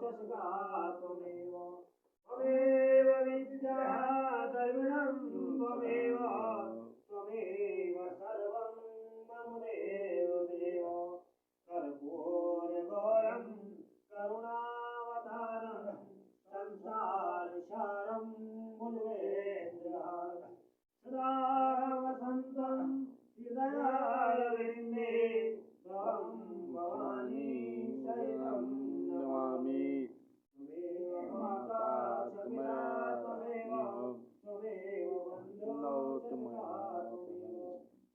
चषका त्वमेव त्वमेव विद्या द्रविणं त्वमेव त्वमेव सर्वं मम देवदेव कर्पूरगौरं करुणावतारं संसारसारं मुनिवेन्द्रहारं सदा वसन्तं हृदयारविन्दे त्वं भवानी सहितं नमामि त्वमेव माता च पिता त्वमेव त्वमेव बन्धुः च सखा त्वमेव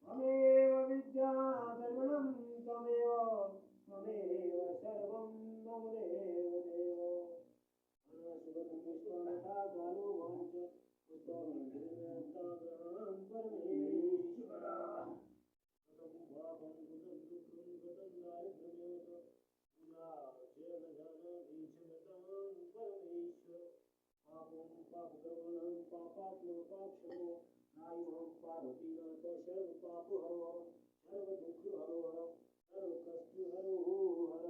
त्वमेव विद्या द्रविणं त्वमेव त्वमेव सर्वं मम देवदेव सुगतं पुष्पमथा कालो वाञ्च पुष्पमन्दिरमेताग्रहं परमेश्वरा कथं पापं कृतं दुःखं कृतं दारिद्र्यमेव पूजा चरणधनमीशमितं परमेश्वर पापं पापप्रवणं पापात्मो पापक्षमो नायं पार्वतीनाथ सर्वपापहरो सर्वदुःखहरो सर्वकष्टहरो हर